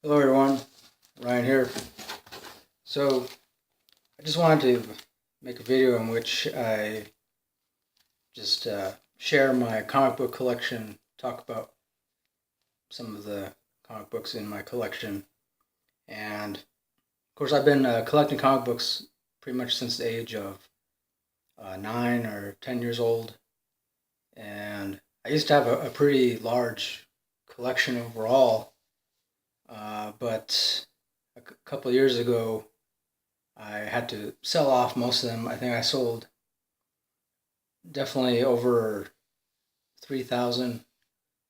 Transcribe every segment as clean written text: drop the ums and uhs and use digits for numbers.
Hello everyone, Ryan here. So I just wanted to make a video in which I just share my comic book collection, talk about some of the comic books in my collection. And of course I've been collecting comic books pretty much since the age of 9 or 10 years old. And I used to have a pretty large collection overall. But a couple of years ago, I had to sell off most of them. I think I sold definitely over 3,000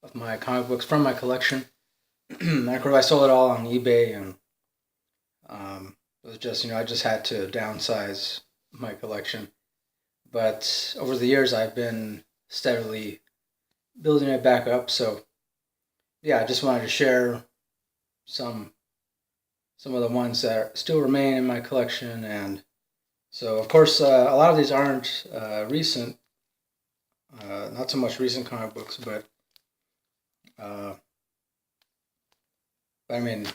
of my comic books from my collection. And of course, I sold it all on eBay, and it was just, I just had to downsize my collection. But over the years, I've been steadily building it back up. So, yeah, I just wanted to share some of the ones that still remain in my collection. And so of course a lot of these aren't recent, not so much recent comic books, but I mean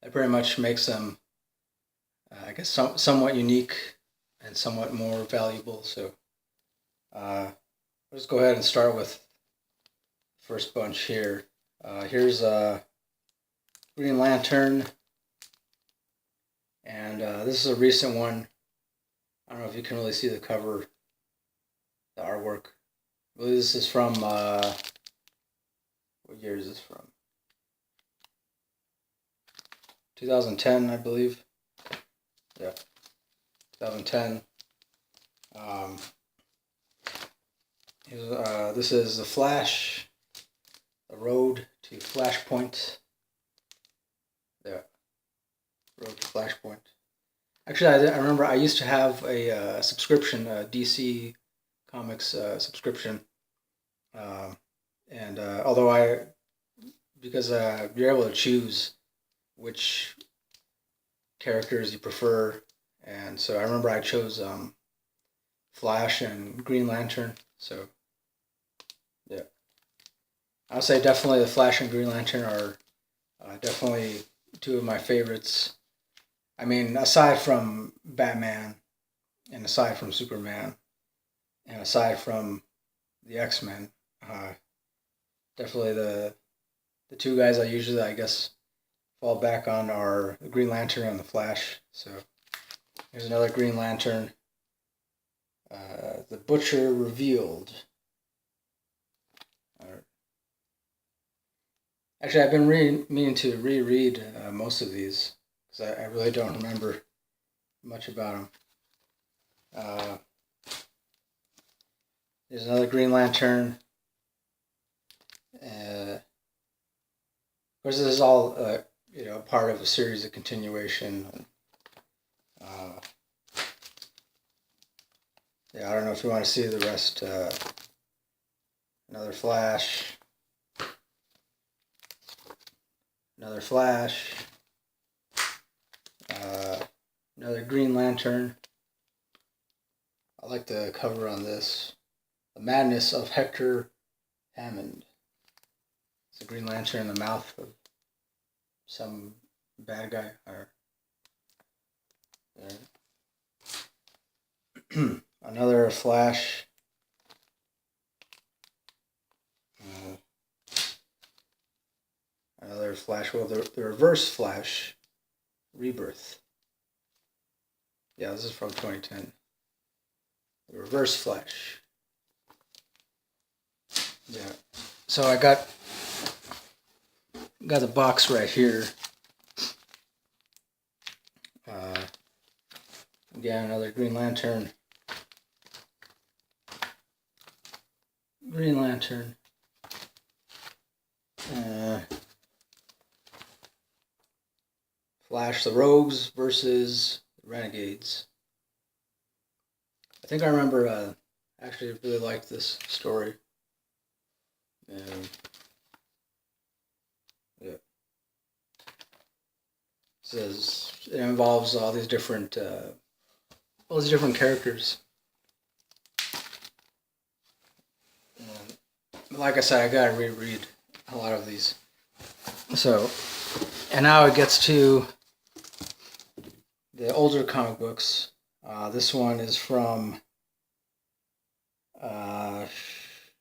that pretty much makes them I guess somewhat unique and somewhat more valuable. So let's go ahead and start with the first bunch here. Here's Green Lantern. And this is a recent one. I don't know if you can really see the cover, the artwork. I believe this is from, what year is this from? 2010, I believe. Yeah, 2010. This is The Flash, The Road to Flashpoint. Yeah. Road to Flashpoint. Actually, I remember I used to have a subscription, a DC Comics subscription, and although because you're able to choose which characters you prefer, and so I remember I chose Flash and Green Lantern. So yeah, I would say definitely the Flash and Green Lantern are definitely two of my favorites. I mean, aside from Batman, and aside from Superman, and aside from the X-Men, definitely the two guys I usually, I guess, fall back on are the Green Lantern and the Flash. So here's another Green Lantern. The Butcher Revealed. Actually, I've been meaning to reread most of these, because I really don't remember much about them. There's another Green Lantern. Of course, this is all part of a series of continuation. Yeah, I don't know if you want to see the rest. Another Flash. Another Flash. Another Green Lantern. I like the cover on this. The Madness of Hector Hammond. It's a Green Lantern in the mouth of some bad guy. Another Flash. Another Flash. Well, the Reverse Flash. Rebirth. Yeah, this is from 2010. The Reverse Flash. Yeah. So I got the box right here. Again, another Green Lantern. Green Lantern. Flash the Rogues versus Renegades. I think I remember actually really liked this story. And yeah. It says it involves all these different characters. And like I said, I gotta reread a lot of these. So And now it gets to the older comic books. This one is from 90s,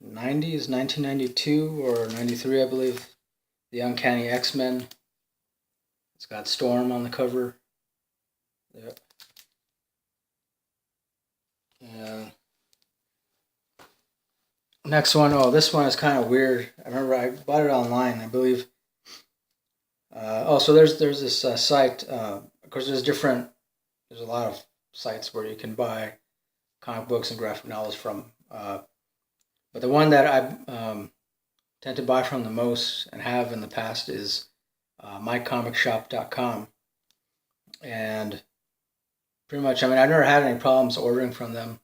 1992 or 93, I believe. The Uncanny X-Men. It's got Storm on the cover. Yep. And next one, this one is kind of weird. I remember I bought it online, I believe. So there's this site. Of course, there's a lot of sites where you can buy comic books and graphic novels from. But the one that I tend to buy from the most and have in the past is mycomicshop.com. And pretty much, I've never had any problems ordering from them.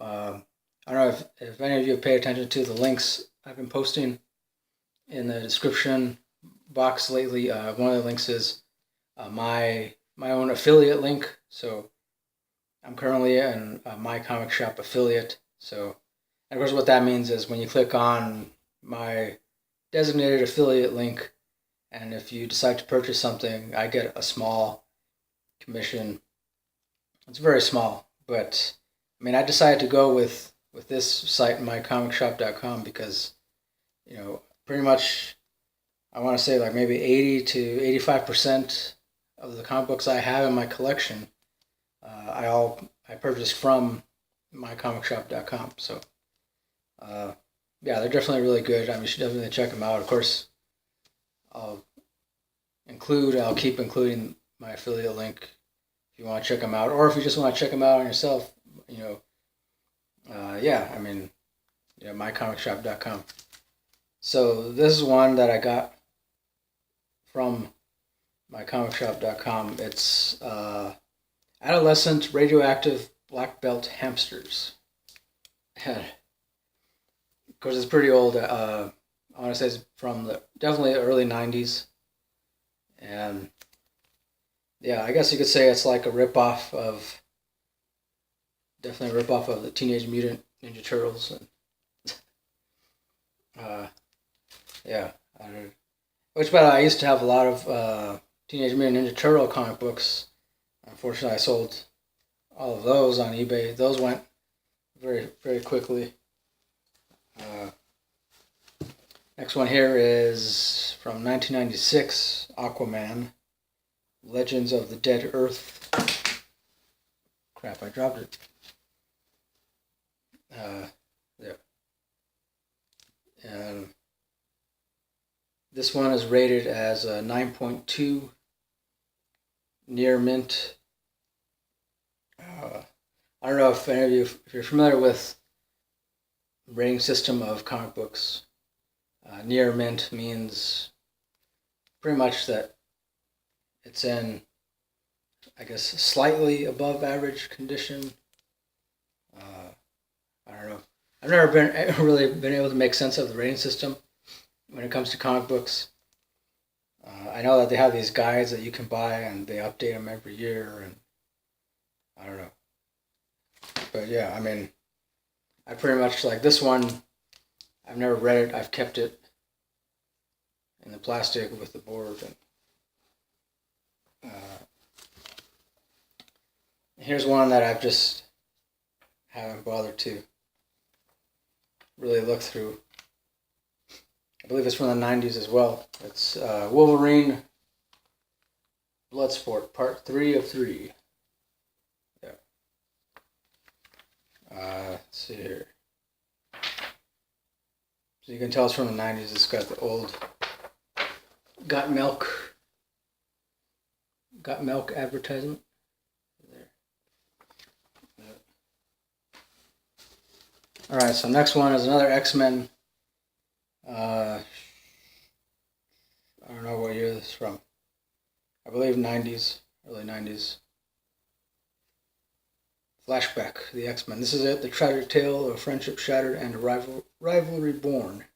I don't know if any of you have paid attention to the links I've been posting in the description box lately. One of the links is my own affiliate link. So I'm currently a My Comic Shop affiliate. So, and of course, what that means is when you click on my designated affiliate link, and if you decide to purchase something, I get a small commission. It's very small, but I decided to go with this site, mycomicshop.com, because pretty much I want to say like maybe 80 to 85% of the comic books I have in my collection, I purchased from mycomicshop.com. So yeah, they're definitely really good. You should definitely check them out. Of course, I'll keep including my affiliate link if you want to check them out, or if you just want to check them out on yourself. mycomicshop.com. So this is one that I got from mycomicshop.com. It's Adolescent Radioactive Black Belt Hamsters. And of course, it's pretty old. I want to say it's from definitely the early 90s. And yeah, I guess you could say it's like definitely a ripoff of the Teenage Mutant Ninja Turtles. And yeah, I used to have a lot of Teenage Mutant Ninja Turtle comic books. Unfortunately, I sold all of those on eBay. Those went very, very quickly. Next one here is from 1996, Aquaman, Legends of the Dead Earth. Crap, I dropped it. There. And this one is rated as a 9.2, near mint. I don't know if any of you, if you're familiar with the rating system of comic books. Near mint means pretty much that it's in, I guess, slightly above average condition. I don't know. I've never really been able to make sense of the rating system when it comes to comic books. I know that they have these guides that you can buy, and they update them every year, and I don't know. But yeah, I pretty much like this one. I've never read it. I've kept it in the plastic with the board. And here's one that I've just haven't bothered to really look through. I believe it's from the 90s as well. It's Wolverine, Bloodsport, Part 3 of 3. Yeah. Let's see here. So you can tell it's from the 90s. It's got the old Got Milk advertisement. There. Yeah. Alright, so next one is another X-Men. I don't know what year this is from. I believe 90s, early 90s. Flashback, the X-Men. This is it, the tragic tale of a friendship shattered and a rivalry born.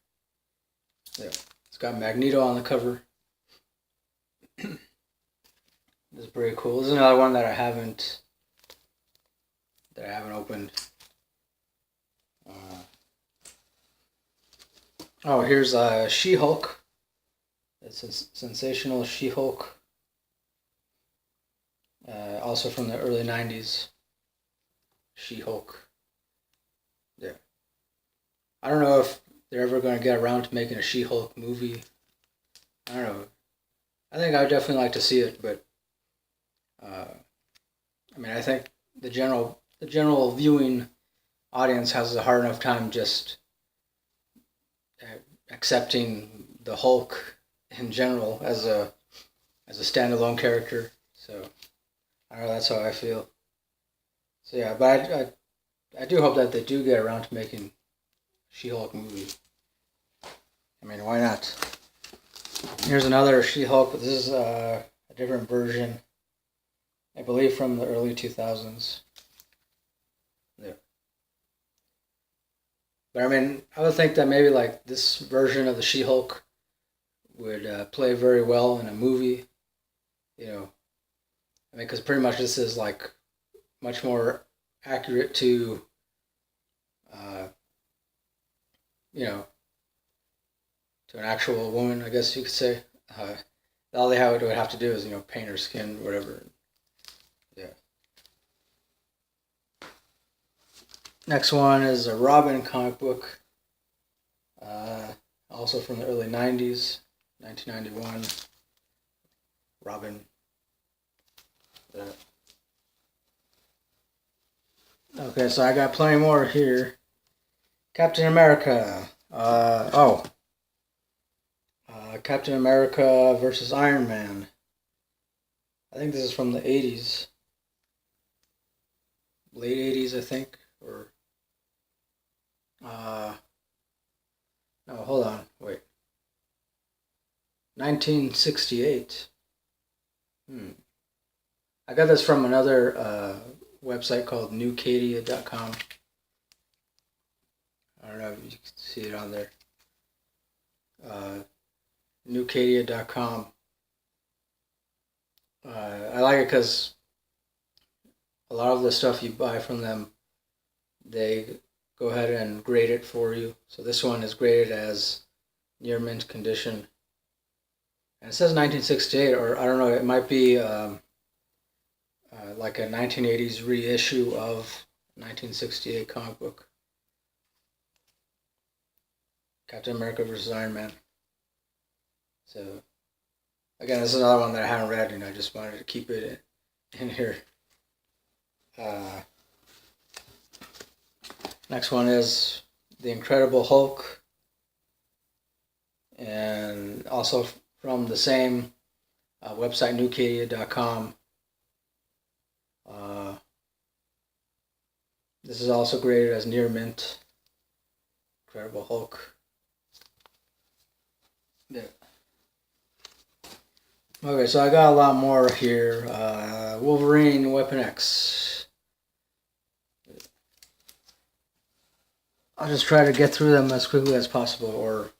Yeah. It's got Magneto on the cover. This is pretty cool. This is another one that I haven't opened. Here's She-Hulk. It's a sensational She-Hulk. Also from the early 90s. She-Hulk. Yeah. I don't know if they're ever going to get around to making a She-Hulk movie. I don't know. I think I would definitely like to see it, but I mean, I think the general viewing audience has a hard enough time just accepting the Hulk in general as a standalone character. So I don't know. That's how I feel. So yeah, but I do hope that they do get around to making She-Hulk movie. I mean, why not? Here's another She-Hulk. This is a different version. I believe from the early 2000s. Yeah. But I mean, I would think that maybe like this version of the She-Hulk would play very well in a movie. You know, I mean, because pretty much this is like much more accurate to, you know, to an actual woman, I guess you could say. All they would have to do is, paint her skin, whatever. Yeah. Next one is a Robin comic book. Also from the early 90s, 1991. Robin. Yeah. Okay, so I got plenty more here. Captain America. Captain America versus Iron Man. I think this is from the 80s. Late 80s, I think. Or no, hold on, wait. 1968. I got this from another website called newcadia.com. I don't know if you can see it on there. Newcadia.com. I like it because a lot of the stuff you buy from them, they go ahead and grade it for you. So this one is graded as near mint condition. And it says 1968, or I don't know, it might be like a 1980s reissue of 1968 comic book. Captain America versus Iron Man. So, again, this is another one that I haven't read, and I just wanted to keep it in here. Next one is The Incredible Hulk, and also from the same website, newcadia.com. This is also graded as near mint. Incredible Hulk. Yeah. Okay, so I got a lot more here. Wolverine, Weapon X. I'll just try to get through them as quickly as possible, or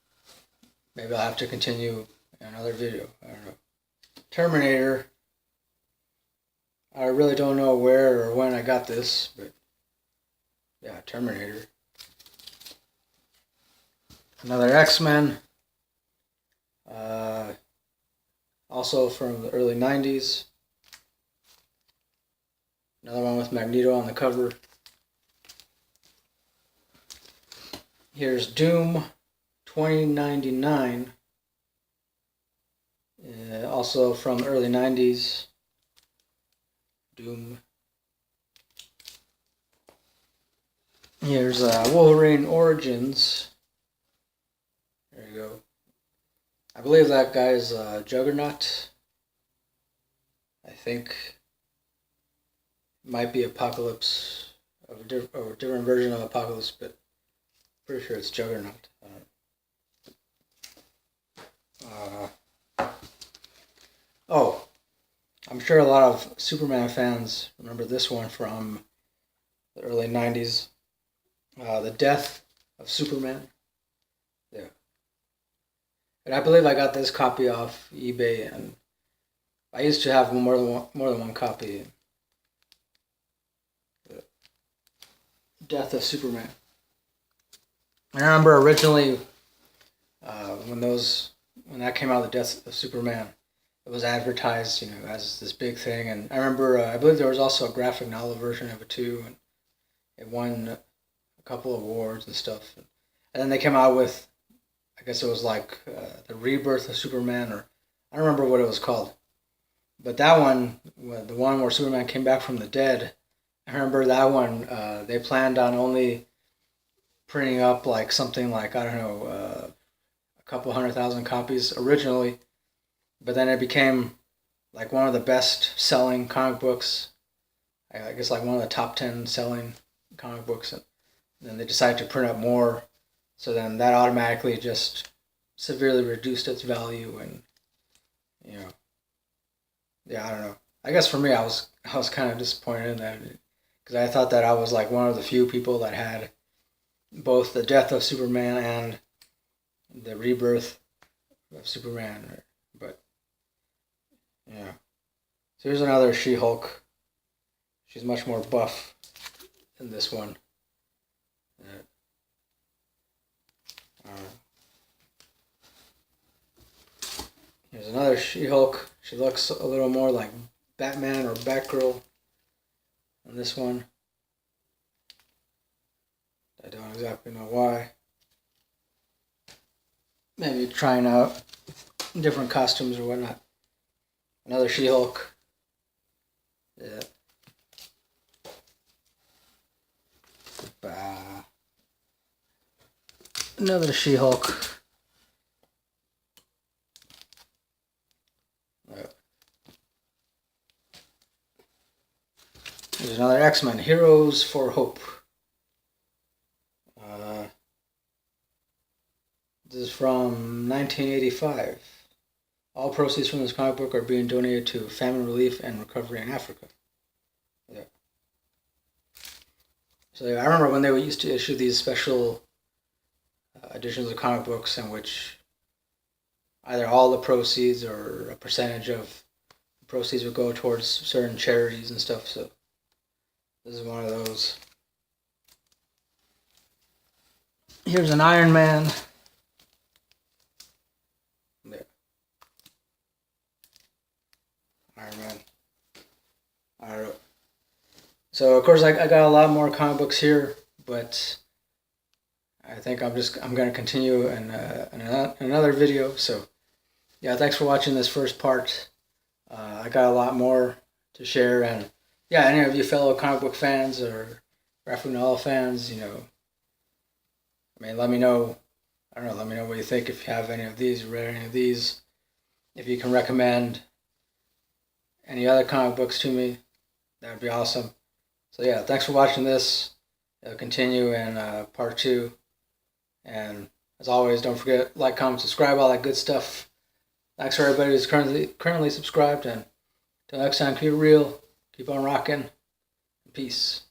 maybe I'll have to continue in another video. I don't know. Terminator. I really don't know where or when I got this, but yeah, Terminator. Another X-Men. Also from the early 90s. Another one with Magneto on the cover. Here's Doom 2099. Also from the early 90s. Doom. Here's Wolverine Origins. There you go. I believe that guy's Juggernaut. I think it might be Apocalypse, or a different version of Apocalypse, but pretty sure it's Juggernaut. I'm sure a lot of Superman fans remember this one from the early 90s. The Death of Superman. Yeah. And I believe I got this copy off eBay, and I used to have more than one copy. The Death of Superman. And I remember originally when when that came out, the death of Superman, it was advertised, as this big thing. And I remember, I believe there was also a graphic novel version of it too, and it won a couple of awards and stuff. And then they came out with, I guess it was like the Rebirth of Superman, or I don't remember what it was called. But that one, the one where Superman came back from the dead, I remember that one, they planned on only printing up like something like, I don't know, a couple 100,000 copies originally. But then it became like one of the best selling comic books. I guess like one of the top 10 selling comic books. And then they decided to print up more. So then that automatically just severely reduced its value. And, yeah, I don't know. I guess for me, I was kind of disappointed in that, because I thought that I was like one of the few people that had both the death of Superman and the rebirth of Superman. But yeah, so here's another She-Hulk. She's much more buff than this one. Here's another She-Hulk. She looks a little more like Batman or Batgirl on this one. I don't exactly know why. Maybe trying out different costumes or whatnot. Another She-Hulk. Yeah. Another She-Hulk. There's another X-Men, Heroes for Hope. This is from 1985. All proceeds from this comic book are being donated to famine relief and recovery in Africa. Yeah. So I remember when they used to issue these special editions of comic books in which either all the proceeds or a percentage of the proceeds would go towards certain charities and stuff. So this is one of those. Here's an Iron Man. There. Iron Man. Alright. So of course I got a lot more comic books here, but I think I'm going to continue in another video. So yeah, thanks for watching this first part. I got a lot more to share, and yeah, any of you fellow comic book fans or graphic novel fans, let me know. I don't know, let me know what you think, if you have any of these, read any of these. If you can recommend any other comic books to me, that would be awesome. So yeah, thanks for watching this. I'll continue in part 2. And as always, don't forget, like, comment, subscribe, all that good stuff. Thanks for everybody who's currently subscribed, and until next time, keep it real, keep on rocking, peace.